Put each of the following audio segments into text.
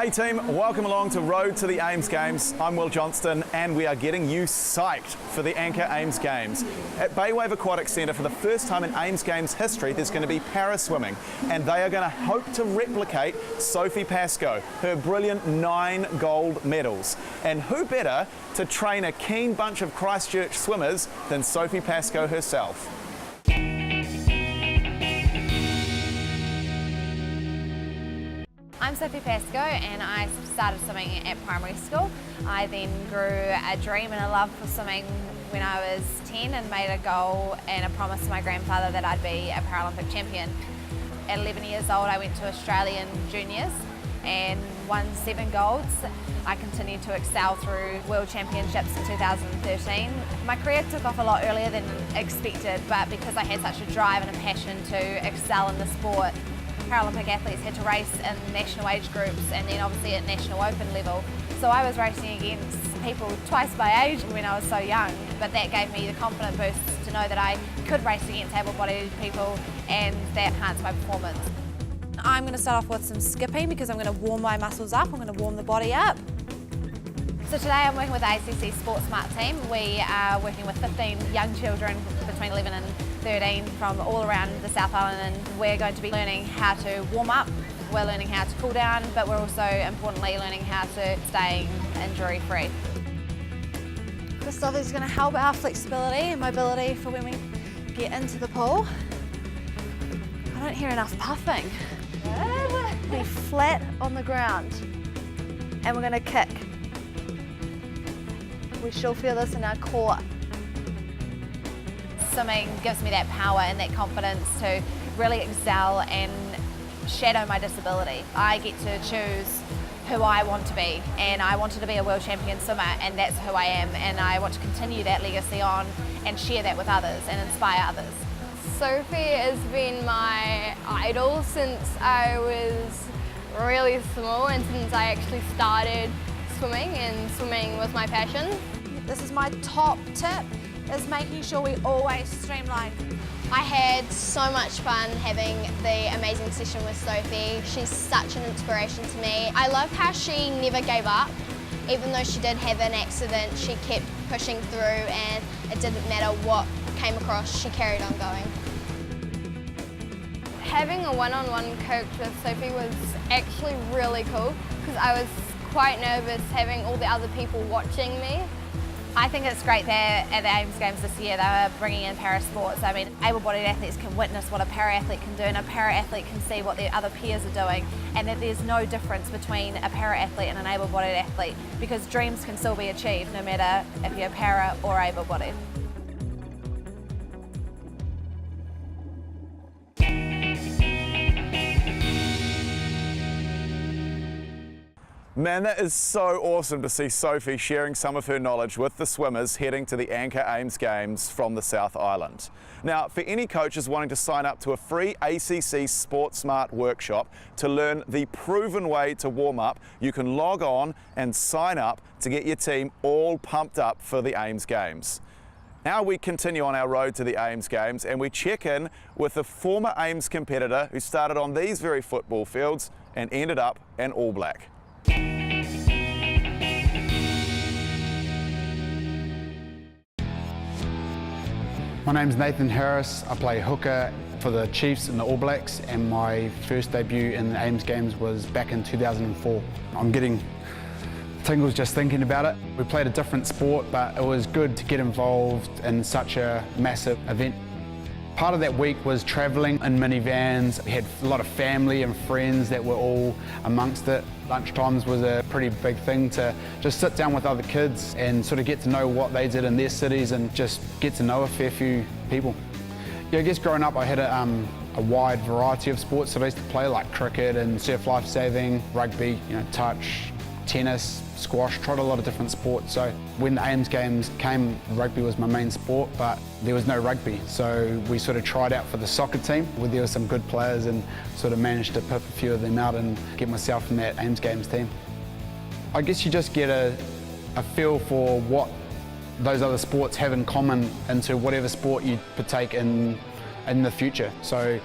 Hey team, welcome along to Road to the Ames Games. I'm Will Johnston and we are getting you psyched for the Anchor Ames Games. At Baywave Aquatic Centre, for the first time in Ames Games history, there's going to be para-swimming, and they are going to hope to replicate Sophie Pascoe, her brilliant 9 gold medals. And who better to train a keen bunch of Christchurch swimmers than Sophie Pascoe herself? I'm Sophie Pascoe and I started swimming at primary school. I then grew a dream and a love for swimming when I was 10 and made a goal and a promise to my grandfather that I'd be a Paralympic champion. At 11 years old I went to Australian juniors and won 7 golds. I continued to excel through World Championships in 2013. My career took off a lot earlier than expected, but because I had such a drive and a passion to excel in the sport, Paralympic athletes had to race in national age groups and then obviously at national open level. So I was racing against people twice my age when I was so young, but that gave me the confident boost to know that I could race against able-bodied people and that enhanced my performance. I'm going to start off with some skipping because I'm going to warm my muscles up, I'm going to warm the body up. So today I'm working with the ACC Sports Smart team. We are working with 15 young children between 11 and 13 from all around the South Island, and we're going to be learning how to warm up, we're learning how to cool down, but we're also importantly learning how to stay injury free. This stuff is going to help our flexibility and mobility for when we get into the pool. I don't hear enough puffing. Be flat on the ground and we're going to kick. We still feel this in our core. Swimming gives me that power and that confidence to really excel and shadow my disability. I get to choose who I want to be, and I wanted to be a world champion swimmer, and that's who I am, and I want to continue that legacy on and share that with others and inspire others. Sophie has been my idol since I was really small and since I actually started swimming, and swimming was my passion. This is my top tip, is making sure we always streamline. I had so much fun having the amazing session with Sophie. She's such an inspiration to me. I love how she never gave up. Even though she did have an accident, she kept pushing through, and it didn't matter what came across, she carried on going. Having a one-on-one coach with Sophie was actually really cool because I was quite nervous having all the other people watching me. I think it's great that at the Ames Games this year they are bringing in para-sports. I mean, able-bodied athletes can witness what a para-athlete can do, and a para-athlete can see what their other peers are doing, and that there's no difference between a para-athlete and an able-bodied athlete, because dreams can still be achieved no matter if you're para or able-bodied. Man, that is so awesome to see Sophie sharing some of her knowledge with the swimmers heading to the Anchor Ames Games from the South Island. Now, for any coaches wanting to sign up to a free ACC Sports Smart workshop to learn the proven way to warm up, you can log on and sign up to get your team all pumped up for the Ames Games. Now we continue on our road to the Ames Games and we check in with a former Ames competitor who started on these very football fields and ended up an All Black. My name's Nathan Harris. I play hooker for the Chiefs and the All Blacks, and my first debut in the Ames Games was back in 2004. I'm getting tingles just thinking about it. We played a different sport, but it was good to get involved in such a massive event. Part of that week was travelling in minivans. We had a lot of family and friends that were all amongst it. Lunchtimes was a pretty big thing to just sit down with other kids and sort of get to know what they did in their cities and just get to know a fair few people. Yeah, I guess growing up I had a wide variety of sports that I used to play, like cricket and surf lifesaving, rugby, touch, tennis, squash, tried a lot of different sports. So when the Ames Games came, rugby was my main sport, but there was no rugby. So we sort of tried out for the soccer team where there were some good players and sort of managed to pip a few of them out and get myself in that Ames Games team. I guess you just get a feel for what those other sports have in common into whatever sport you partake in the future. So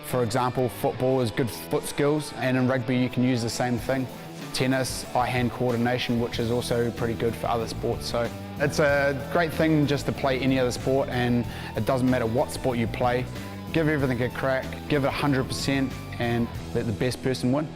for example, football is good foot skills, and in rugby you can use the same thing. tennis, eye-hand coordination, which is also pretty good for other sports. So it's a great thing just to play any other sport, and it doesn't matter what sport you play. Give everything a crack, give it 100%, and let the best person win.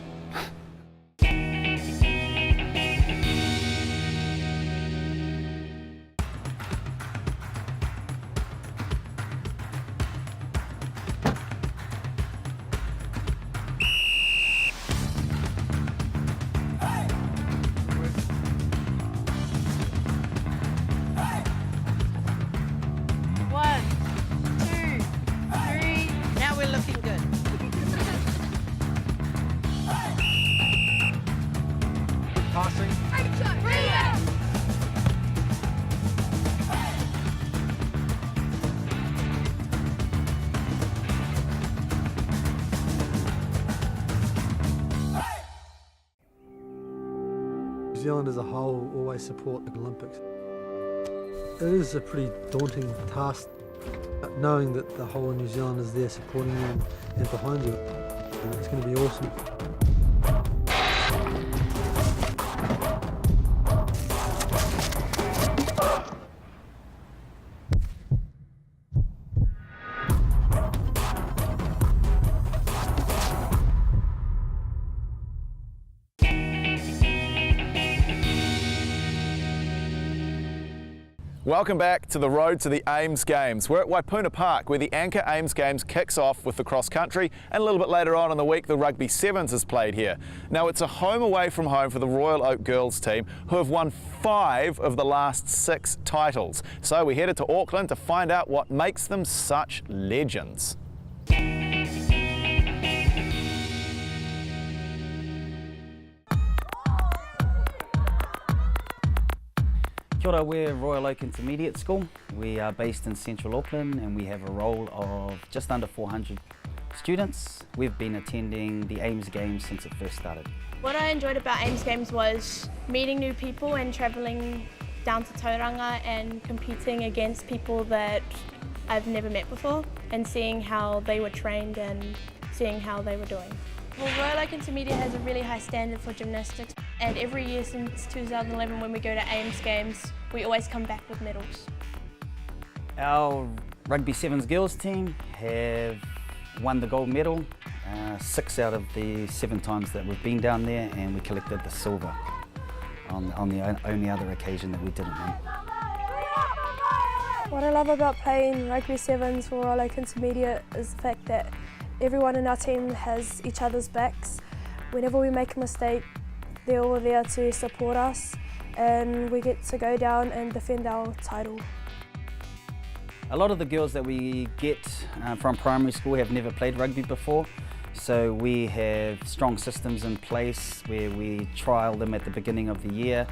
New Zealand as a whole always support the Olympics. It is a pretty daunting task, knowing that the whole of New Zealand is there supporting you and behind you. And it's going to be awesome. Welcome back to the road to the Ames Games. We're at Waipuna Park, where the Anchor Ames Games kicks off with the cross country, and a little bit later on in the week the rugby sevens is played here. Now it's a home away from home for the Royal Oak girls team, who have won 5 of the last 6 titles. So we headed to Auckland to find out what makes them such legends. Kia ora, we're Royal Oak Intermediate School. We are based in central Auckland and we have a roll of just under 400 students. We've been attending the Ames Games since it first started. What I enjoyed about Ames Games was meeting new people and travelling down to Tauranga and competing against people that I've never met before, and seeing how they were trained and seeing how they were doing. Well, Royal Oak Intermediate has a really high standard for gymnastics, and every year since 2011 when we go to Ames Games, we always come back with medals. Our Rugby Sevens girls team have won the gold medal 6 out of the 7 times that we've been down there, and we collected the silver on the only other occasion that we didn't win. What I love about playing Rugby Sevens for Royal Oak Intermediate is the fact that everyone in our team has each other's backs. Whenever we make a mistake, they're all there to support us, and we get to go down and defend our title. A lot of the girls that we get from primary school have never played rugby before, so we have strong systems in place where we trial them at the beginning of the year.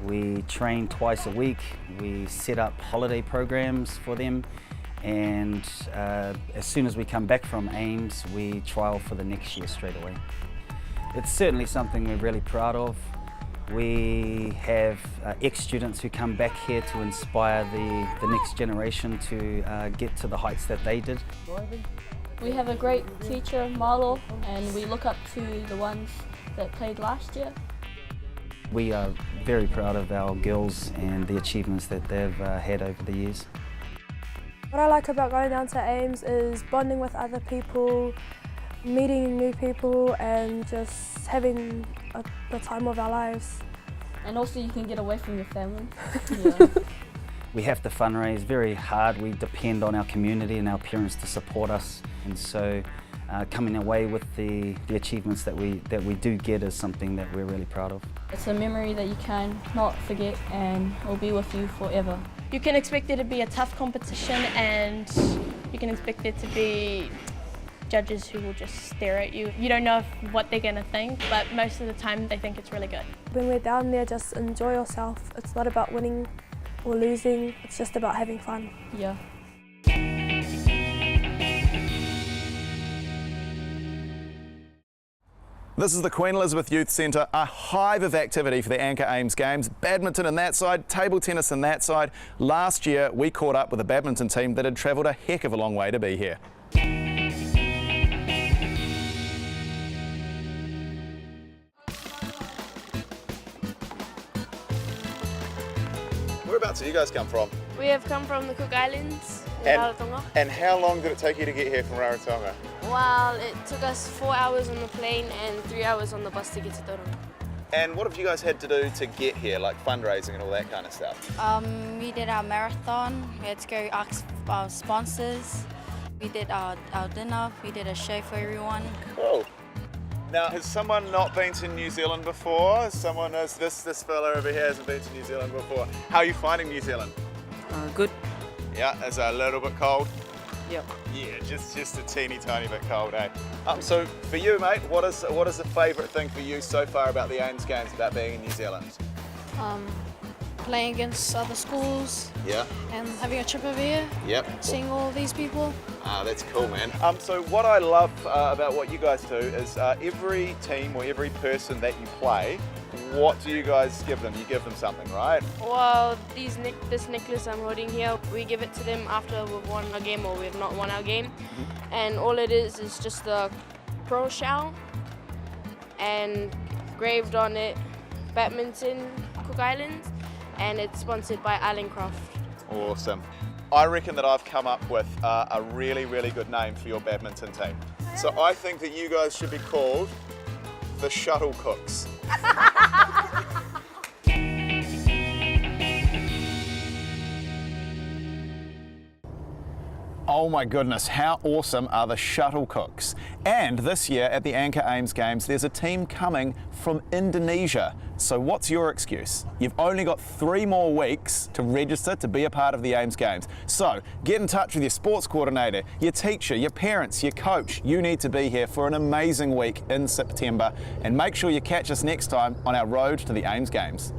We train twice a week, we set up holiday programs for them, and as soon as we come back from Ames, we trial for the next year straight away. It's certainly something we're really proud of. We have ex-students who come back here to inspire the next generation to get to the heights that they did. We have a great teacher, Marlo, and we look up to the ones that played last year. We are very proud of our girls and the achievements that they've had over the years. What I like about going down to Ames is bonding with other people, meeting new people, and just having the time of our lives. And also you can get away from your family. We have to fundraise very hard. We depend on our community and our parents to support us, and so coming away with the achievements that we do get is something that we're really proud of. It's a memory that you can not forget and will be with you forever. You can expect there to be a tough competition, and you can expect there to be judges who will just stare at you. You don't know what they're going to think, but most of the time they think it's really good. When we're down there, just enjoy yourself. It's not about winning or losing, it's just about having fun. Yeah. This is the Queen Elizabeth Youth Centre, a hive of activity for the Anchor Ames Games. Badminton on that side, table tennis on that side. Last year we caught up with a badminton team that had travelled a heck of a long way to be here. Whereabouts do you guys come from? We have come from the Cook Islands in Rarotonga. And how long did it take you to get here from Rarotonga? Well, it took us 4 hours on the plane and 3 hours on the bus to get to Tauranga. And what have you guys had to do to get here, like fundraising and all that kind of stuff? We did our marathon, we had to go ask our sponsors, we did our dinner, we did a show for everyone. Cool. Now, has someone not been to New Zealand before? Someone has, this fella over here hasn't been to New Zealand before. How are you finding New Zealand? Good. Yeah, is it a little bit cold? Yep. Yeah, just a teeny tiny bit cold, eh? So for you, mate, what is the favourite thing for you so far about the Ames Games, about being in New Zealand? Playing against other schools. Yeah. And having a trip over here. Yep. Seeing all these people. Ah, that's cool, man. So what I love about what you guys do is every team or every person that you play, what do you guys give them? You give them something, right? Well, this necklace I'm holding here, we give it to them after we've won a game or we've not won our game. And all it is just the pro shell and engraved on it, Badminton, Cook Islands, and it's sponsored by Allencroft. Awesome. I reckon that I've come up with a really, really good name for your badminton team. So I think that you guys should be called the Shuttle Cooks. Oh my goodness, how awesome are the Shuttle Cooks? And this year at the Anchor Ames Games, there's a team coming from Indonesia. So what's your excuse? You've only got 3 more weeks to register to be a part of the Ames Games. So get in touch with your sports coordinator, your teacher, your parents, your coach. You need to be here for an amazing week in September. And make sure you catch us next time on our road to the Ames Games.